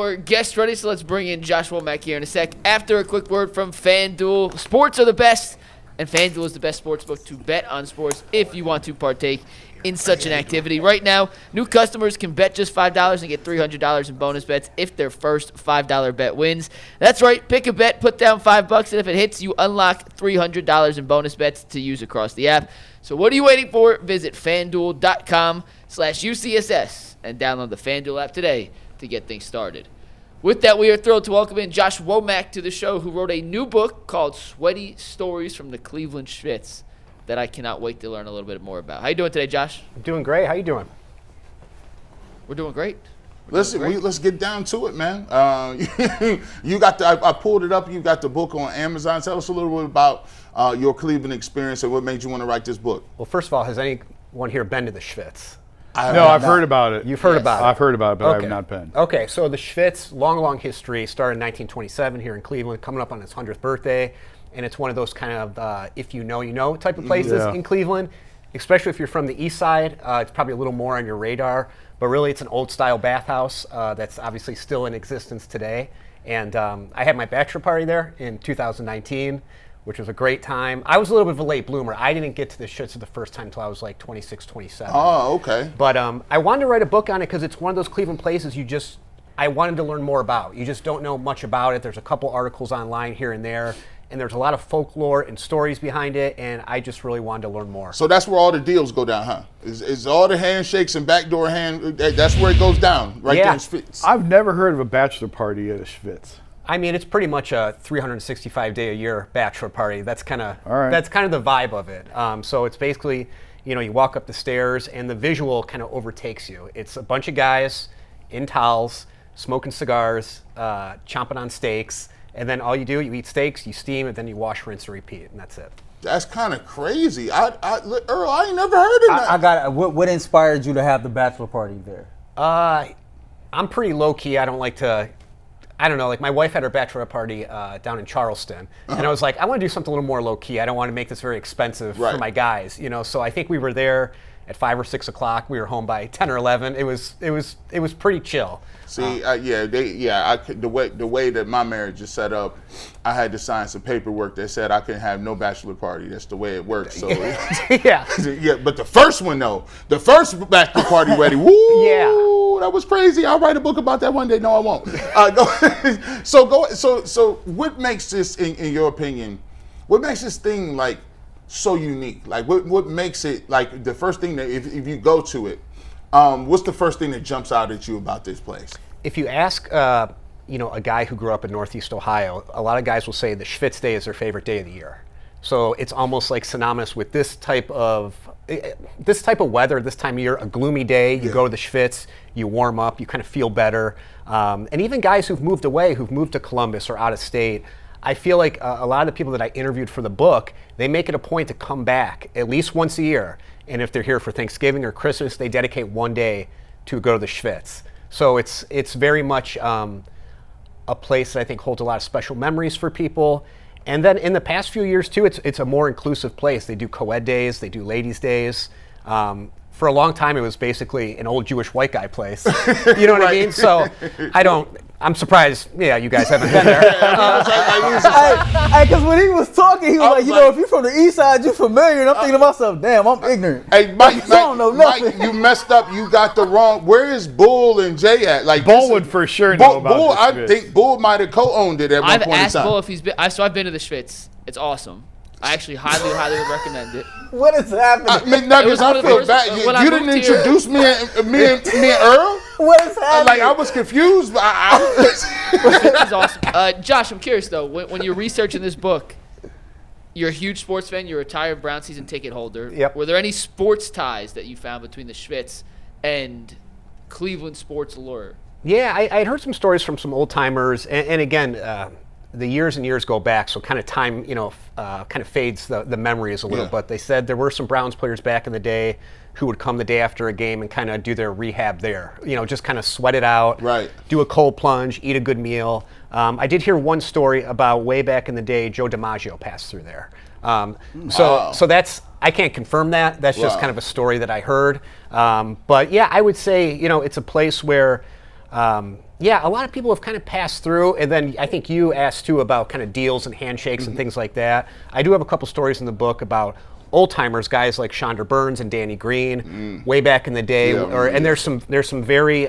Our guest ready, so let's bring in Joshua Womack here in a sec. After a quick word from FanDuel, sports are the best, and FanDuel is the best sportsbook to bet on sports if you want to partake in such an activity. Right now, new customers can bet just $5 and get $300 in bonus bets if their first $5 bet wins. That's right, pick a bet, put down $5, and if it hits, you unlock $300 in bonus bets to use across the app. So what are you waiting for? Visit FanDuel.com/UCSS and download the FanDuel app today to get things started. With that, we are thrilled to welcome in Josh Womack to the show, who wrote a new book called Sweaty Stories from the Cleveland Schvitz that I cannot wait to learn a little bit more about. How you doing today, Josh? I'm doing great. How you doing? We're doing great. Let's get down to it, man. You got I pulled it up. You got the book on Amazon. Tell us a little bit about your Cleveland experience and what made you want to write this book. Well, first of all, has anyone here been to the Schvitz? No, I've heard about it. You've heard about it? I've heard about it, but Okay. I have not been. Okay, so the Schvitz, long history, started in 1927 here in Cleveland, coming up on its 100th birthday. And it's one of those kind of if you know type of places in Cleveland, especially if you're from the east side. It's probably a little more on your radar. But really, it's an old-style bathhouse that's obviously still in existence today. And I had my bachelor party there in 2019, which was a great time. I was a little bit of a late bloomer. I didn't get to the Schvitz for the first time until I was like 26, 27. Oh, okay. But I wanted to write a book on it because it's one of those Cleveland places I wanted to learn more about. You just don't know much about it. There's a couple articles online here and there, and there's a lot of folklore and stories behind it, and I just really wanted to learn more. So that's where all the deals go down, huh? Is all the handshakes and backdoor that's where it goes down, right there in Schvitz. I've never heard of a bachelor party at a Schvitz. I mean, it's pretty much a 365-day-a-year bachelor party. That's kind of right. That's kind of the vibe of it. So it's basically, you walk up the stairs, and the visual kind of overtakes you. It's a bunch of guys in towels, smoking cigars, chomping on steaks, and then all you do, you eat steaks, you steam, and then you wash, rinse, and repeat, and that's it. That's kind of crazy. Earl, I ain't never heard of that. I got. What inspired you to have the bachelor party there? I'm pretty low-key. I don't like to... I don't know, like my wife had her bachelorette party down in Charleston, and I was like, I want to do something a little more low-key. I don't want to make this very expensive for my guys, So I think we were there at 5 or 6 o'clock. We were home by 10 or 11. It was pretty chill. See, the way that my marriage is set up, I had to sign some paperwork that said I couldn't have no bachelor party. That's the way it works. So yeah. But the first one though, the first bachelor party wedding, woo, that was crazy. I'll write a book about that one day. No, I won't. So what makes this, in your opinion, what makes this thing like so unique? Like what makes it like the first thing that if you go to it, what's the first thing that jumps out at you about this place? If you ask, a guy who grew up in Northeast Ohio, a lot of guys will say the Schvitz day is their favorite day of the year. So it's almost like synonymous with this type of weather, this time of year, a gloomy day. You go to the Schvitz, you warm up, you kind of feel better. And even guys who've moved away, who've moved to Columbus or out of state, I feel like a lot of the people that I interviewed for the book, they make it a point to come back at least once a year. And if they're here for Thanksgiving or Christmas, they dedicate one day to go to the Schvitz. So it's very much a place that I think holds a lot of special memories for people. And then in the past few years too, it's a more inclusive place. They do co-ed days, they do ladies' days. For a long time, it was basically an old Jewish white guy place. You know what I mean? So I'm surprised, you guys haven't been there. Because when he was talking, he was like, if you're from the east side, you're familiar. And I'm thinking to myself, damn, I'm ignorant. Hey, Mike, I don't know nothing. Mike, you messed up. You got the wrong. Where is Bull and Jay at? Like Bull would for sure know about Bull, this I Schvitz. think Bull might have co-owned it at one point in time. I've asked Bull if he's been. I've been to the Schvitz. It's awesome. I actually highly would recommend it. What is happening? I feel bad. You didn't introduce me and Earl? What is happening? I was confused. Schvitz is awesome. Josh, I'm curious though. When you're researching this book, you're a huge sports fan. You're a retired Brown season ticket holder. Yep. Were there any sports ties that you found between the Schvitz and Cleveland sports lore? Yeah, I'd heard some stories from some old timers, and again, the years and years go back, so kind of time, kind of fades the memories a little. But they said there were some Browns players back in the day who would come the day after a game and kind of do their rehab there. Just kind of sweat it out, do a cold plunge, eat a good meal. I did hear one story about way back in the day, Joe DiMaggio passed through there. So that's, I can't confirm that. That's just kind of a story that I heard. But yeah, I would say, it's a place where Yeah, a lot of people have kind of passed through, and then I think you asked too about kind of deals and handshakes and things like that. I do have a couple stories in the book about old timers, guys like Chandra Burns and Danny Green, way back in the day. And there's some very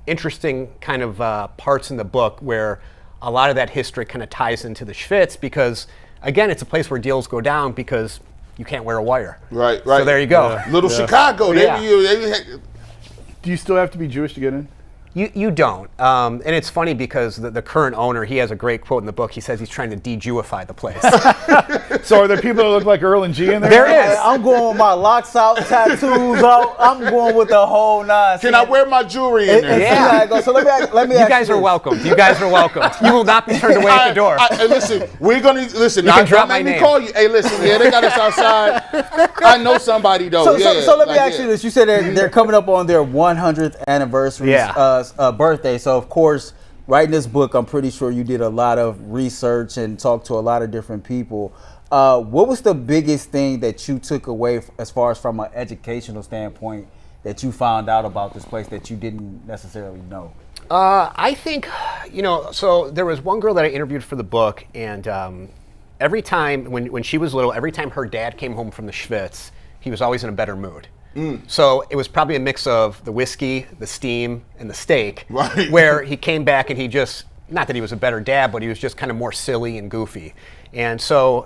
interesting kind of parts in the book where a lot of that history kind of ties into the Schvitz, because again, it's a place where deals go down because you can't wear a wire. Right. So there you go. Little Chicago. Do you still have to be Jewish to get in? You don't. And it's funny because the current owner, he has a great quote in the book. He says he's trying to de-Jewify the place. So are there people that look like Earl and G in there? There is. I'm going with my locks out, tattoos out. I'm going with the whole nine. Can I wear my jewelry in there? Yeah. So let me You ask guys are this. welcome. You guys are welcome. You will not be turned away at the door. Listen, we're gonna listen. You can drop don't my make me name. call you. Hey, listen, they got us outside. I know somebody though. So let me ask you this. You said they're coming up on their 100th anniversary birthday. So of course, writing this book, I'm pretty sure you did a lot of research and talked to a lot of different people. What was the biggest thing that you took away as far as from an educational standpoint that you found out about this place that you didn't necessarily know? I think, so there was one girl that I interviewed for the book, and every time, when she was little, every time her dad came home from the Schvitz, he was always in a better mood. So it was probably a mix of the whiskey, the steam, and the steak, right. Where he came back and he just, not that he was a better dad, but he was just kind of more silly and goofy. And so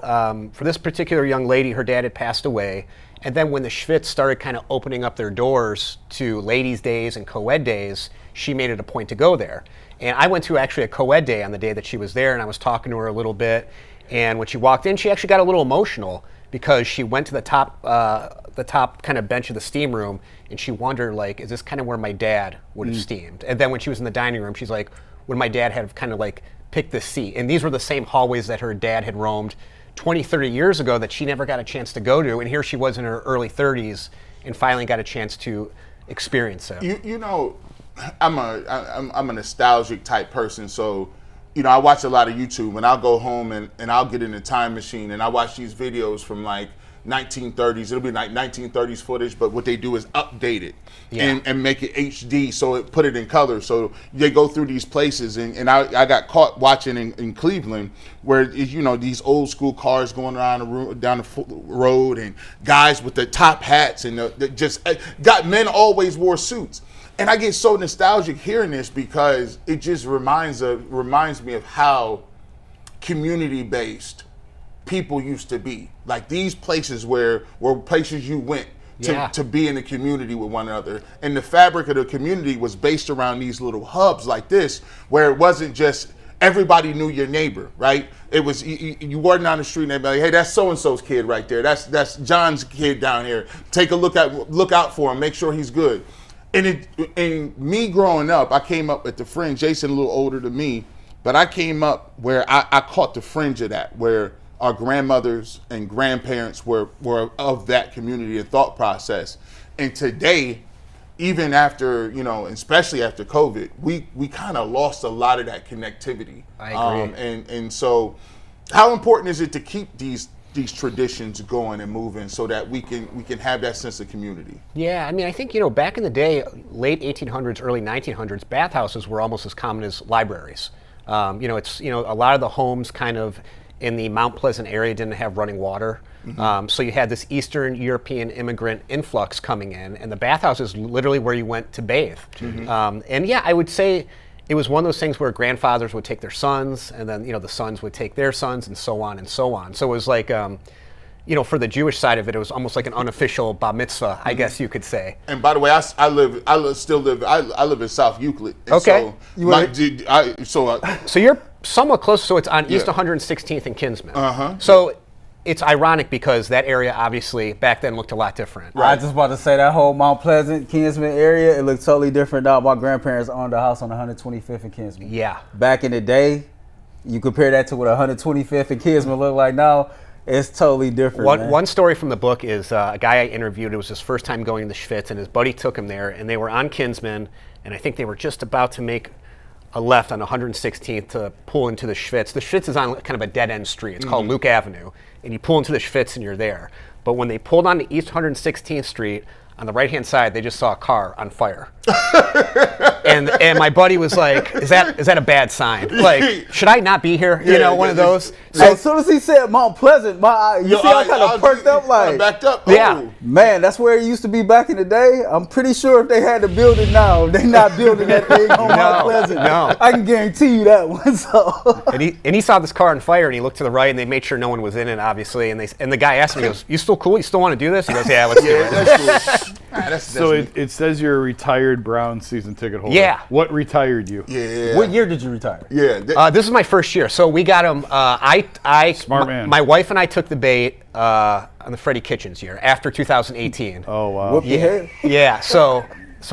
for this particular young lady, her dad had passed away. And then when the Schvitz started kind of opening up their doors to ladies' days and co-ed days, she made it a point to go there. And I went to actually a co-ed day on the day that she was there, and I was talking to her a little bit. And when she walked in, she actually got a little emotional because she went to the top kind of bench of the steam room, and she wondered, like, is this kind of where my dad would have steamed? And then when she was in the dining room, she's like, would my dad have kind of like picked this seat? And these were the same hallways that her dad had roamed 20, 30 years ago that she never got a chance to go to. And here she was in her early 30s and finally got a chance to experience it. You know, I'm a nostalgic type person, so I watch a lot of YouTube, and I'll go home and I'll get in a time machine and I watch these videos from like 1930s. It'll be like 1930s footage, but what they do is update it and make it HD, so it put it in color. So they go through these places, and I got caught watching in Cleveland where these old school cars going around down the road, and guys with the top hats, and men always wore suits. And I get so nostalgic hearing this because it just reminds me of how community-based people used to be. Like these places were places you went to be in the community with one another. And the fabric of the community was based around these little hubs like this, where it wasn't just everybody knew your neighbor, right? It was you walking down the street and they'd be like, hey, that's so-and-so's kid right there. That's John's kid down here. Take a look out for him, make sure he's good. And me growing up, I came up at the fringe. Jason a little older than me, but I came up where I caught the fringe of that, where our grandmothers and grandparents were of that community and thought process. And today, even after, especially after COVID, we kind of lost a lot of that connectivity. I agree. And so how important is it to keep these traditions going and moving so that we can have that sense of community? Yeah, I mean, I think, back in the day, late 1800s, early 1900s, bathhouses were almost as common as libraries. A lot of the homes kind of in the Mount Pleasant area didn't have running water. So you had this Eastern European immigrant influx coming in, and the bathhouse is literally where you went to bathe. And yeah, I would say it was one of those things where grandfathers would take their sons, and then the sons would take their sons, and so on and so on. So it was like, for the Jewish side of it, it was almost like an unofficial bar mitzvah, I guess you could say. And by the way, I live in South Euclid. Okay. So you're somewhat close. So it's on East 116th and Kinsman. So it's ironic because that area obviously back then looked a lot different. Right. I was just about to say that whole Mount Pleasant, Kinsman area, it looked totally different now. My grandparents owned a house on 125th and Kinsman. Yeah. Back in the day, you compare that to what 125th and Kinsman look like now, it's totally different. One story from the book is a guy I interviewed. It was his first time going to the Schvitz, and his buddy took him there, and they were on Kinsman, and I think they were just about to make a left on 116th to pull into the Schvitz. The Schvitz is on kind of a dead-end street. It's called Luke Avenue, and you pull into the Schvitz and you're there. But when they pulled onto East 116th Street, On the right-hand side, they just saw a car on fire. and my buddy was like, is that a bad sign? Like, should I not be here? You know, one of those. So as soon as he said Mount Pleasant, I kind of perked up like, backed up. Yeah. Oh. Man, that's where it used to be back in the day. I'm pretty sure if they had to build it now, they're not building that thing on Mount Pleasant. No. I can guarantee you that one. So. And he saw this car on fire, and he looked to the right, and they made sure no one was in it, obviously. And the guy asked me, he goes, "You still cool? You still want to do this?" He goes, "Yeah, let's do it." That's cool. That's So it says you're a retired Browns season ticket holder. Yeah. What retired you? yeah. What year did you retire? Yeah. This is my first year, so we got him. Smart man. My wife and I took the bait on the Freddie Kitchens year after 2018. Oh wow. Whoop your head. Yeah, so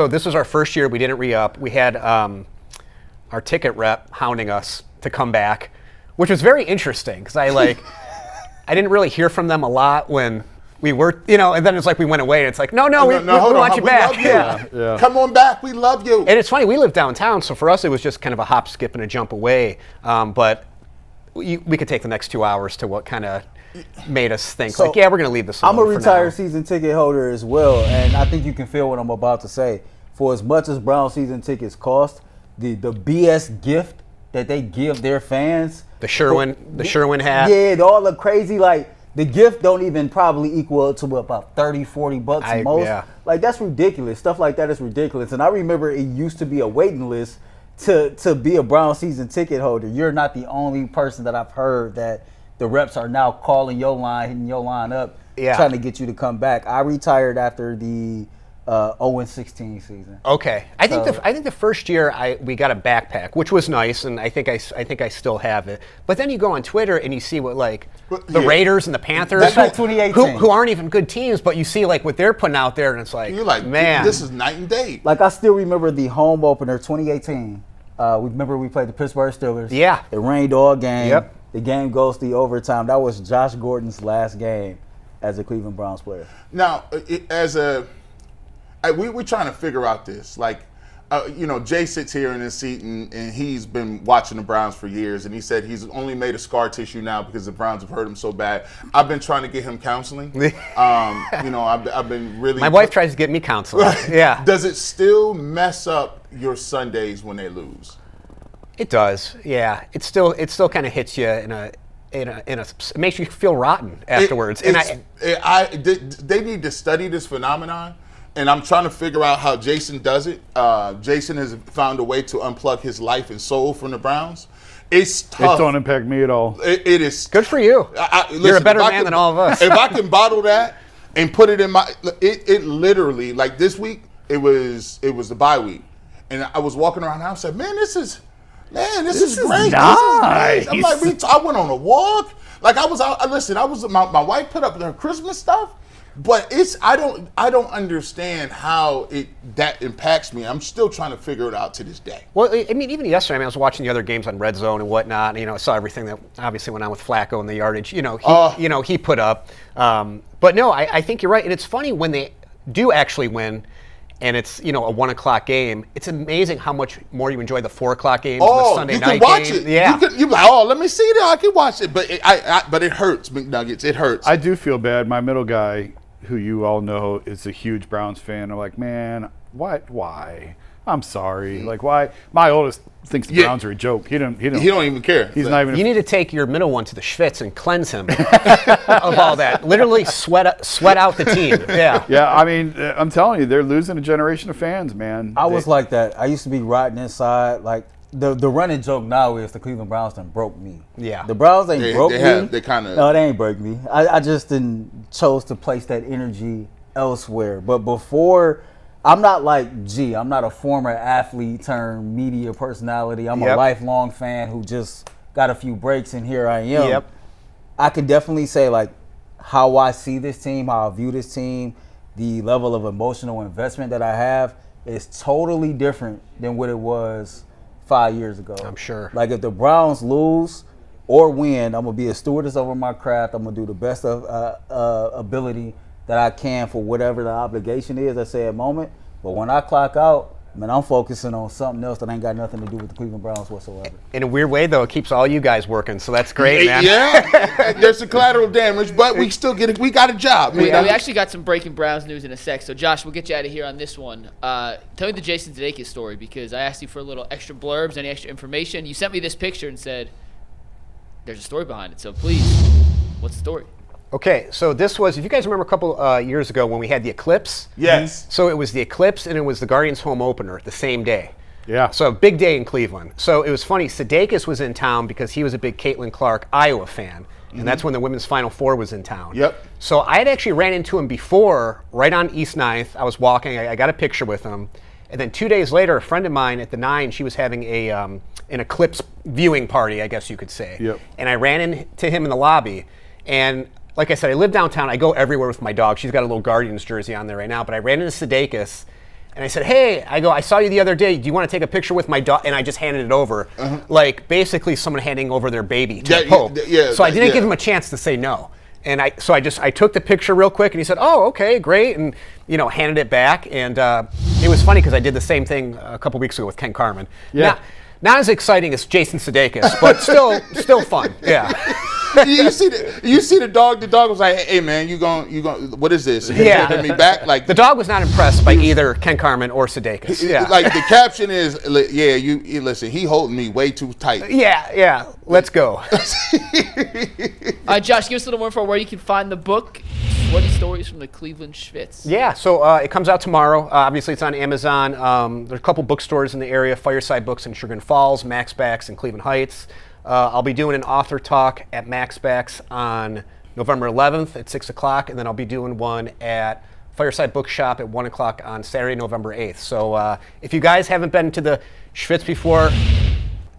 this was our first year. We didn't re-up. We had our ticket rep hounding us to come back, which was very interesting because I didn't really hear from them a lot when we were, and then it's like we went away and it's like, no, we want you back. Love you. Yeah. Come on back. We love you. And it's funny, we live downtown, so for us it was just kind of a hop, skip, and a jump away. But we could take the next 2 hours to what kind of made us think, So, we're going to leave this alone I'm a for retired now. season ticket holder as well, and I think you can feel what I'm about to say. For as much as Brown season tickets cost, the BS gift that they give their fans. The Sherwin hat. Yeah, all the crazy, the gift don't even probably equal to about $30-$40 at most. Yeah. Like, that's ridiculous. Stuff like that is ridiculous. And I remember it used to be a waiting list to be a Brown season ticket holder. You're not the only person that I've heard that the reps are now calling your line, hitting your line up, trying to get you to come back. I retired after the 0-16 season. Okay, I think the first year we got a backpack, which was nice, and I think I still have it. But then you go on Twitter and you see what the Raiders and the Panthers, That's like 2018. who aren't even good teams, but you see what they're putting out there, and it's like, You're like, man, this is night and day. Like, I still remember the home opener 2018. We played the Pittsburgh Steelers. Yeah. The rained all game. Yep. The game goes to overtime. That was Josh Gordon's last game as a Cleveland Browns player. Now, we're trying to figure out this. Jay sits here in his seat, and he's been watching the Browns for years, and he said he's only made a scar tissue now because the Browns have hurt him so bad. I've been trying to get him counseling. I've been really. My wife tries to get me counseling. Yeah. Does it still mess up your Sundays when they lose? It does. Yeah. It still kind of hits you it makes you feel rotten afterwards. They need to study this phenomenon. And I'm trying to figure out how Jason does it. Jason has found a way to unplug his life and soul from the Browns. It's tough. It don't impact me at all. It is good for you. You're a better man than all of us. If I can bottle that and put it in it literally, like this week, it was the bye week, and I was walking around the house and said, "Man, this is great. Nice. This is great." I'm like, I went on a walk. Like I was out. Listen, my wife put up her Christmas stuff. But I don't understand how that impacts me. I'm still trying to figure it out to this day. Well, I mean, even yesterday, I was watching the other games on Red Zone and whatnot. And, I saw everything that obviously went on with Flacco and the yardage. He put up. But no, I think you're right. And it's funny when they do actually win, and it's a 1 o'clock game. It's amazing how much more you enjoy the 4 o'clock games, the Sunday night watch game. it. Yeah, you're like, let me see that. I can watch it, but but it hurts, McNuggets. It hurts. I do feel bad. My middle guy, who you all know is a huge Browns fan. I'm like, man, why? I'm sorry. Like, why? My oldest thinks the Browns are a joke. He don't even care. He's not even. You need to take your middle one to the Schvitz and cleanse him of all that. Literally sweat out the team. Yeah. Yeah, I mean, I'm telling you, they're losing a generation of fans, man. I was like that. I used to be riding inside. Like, the running joke now is the Cleveland Browns done broke me. Yeah. The Browns ain't broke me. No, they ain't broke me. I just chose to place that energy elsewhere. But before, I'm not like G. I'm not a former athlete turned media personality. I'm a lifelong fan who just got a few breaks, and here I am. Yep. I could definitely say, like, how I see this team, how I view this team, the level of emotional investment that I have is totally different than what it was 5 years ago. I'm sure. Like, if the Browns lose or win, I'm going to be a stewardess over my craft. I'm going to do the best of ability that I can for whatever the obligation is at said moment. But when I clock out, Man, I'm focusing on something else that ain't got nothing to do with the Cleveland Browns whatsoever. In a weird way, though, it keeps all you guys working, so that's great, man. Yeah, there's some collateral damage, but we still we got a job. We actually got some breaking Browns news in a sec. So, Josh, we'll get you out of here on this one. Tell me the Jason Sudeikis story, because I asked you for a little extra blurbs, any extra information. You sent me this picture and said, there's a story behind it. So, please, what's the story? Okay, so this was, if you guys remember a couple years ago when we had the eclipse. Yes. So it was the eclipse and it was the Guardians home opener the same day. Yeah. So a big day in Cleveland. So it was funny, Sudeikis was in town because he was a big Caitlin Clark, Iowa fan. And that's when the women's Final Four was in town. Yep. So I had actually ran into him before, right on East 9th. I was walking, I got a picture with him. And then 2 days later, a friend of mine at the 9, she was having an eclipse viewing party, I guess you could say. Yep. And I ran into him in the lobby. And like I said, I live downtown. I go everywhere with my dog. She's got a little Guardians jersey on there right now. But I ran into Sudeikis, and I said, hey, I saw you the other day. Do you want to take a picture with my dog? And I just handed it over. Like basically someone handing over their baby to the Pope. So I didn't give him a chance to say no. And I took the picture real quick, and he said, oh, okay, great, and handed it back. And it was funny because I did the same thing a couple weeks ago with Ken Carmen. Yeah. Not as exciting as Jason Sudeikis, but still fun. Yeah. you see the dog. The dog was like, "Hey man, you going? What is this?" And he handed me back. Like the dog was not impressed by either Ken Carmen or Sudeikis. Yeah. Like the caption is, "Yeah, you listen. He holding me way too tight." Yeah. Let's go. All right, Josh, give us a little more info where you can find the book. 20 Stories from the Cleveland Schvitz. Yeah, so it comes out tomorrow. Obviously, it's on Amazon. There's a couple bookstores in the area, Fireside Books in Sugar Falls, Max Backs in Cleveland Heights. I'll be doing an author talk at Max Backs on November 11th at 6 o'clock, and then I'll be doing one at Fireside Bookshop at 1 o'clock on Saturday, November 8th. So if you guys haven't been to the Schvitz before,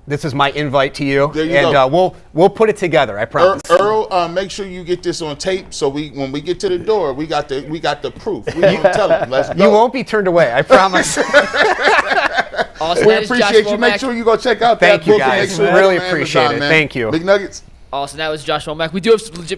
this is my invite to you, we'll put it together. I promise. Earl, make sure you get this on tape, so when we get to the door, we got the proof. We gonna tell them. Let's go. You won't be turned away. I promise. Awesome. We appreciate you. Make sure you go check out that Thank you, book. guys. And make sure Really it's on appreciate Amazon, it. man. Thank you. Big Nuggets. Awesome. That was Joshua Womack. We do have some legit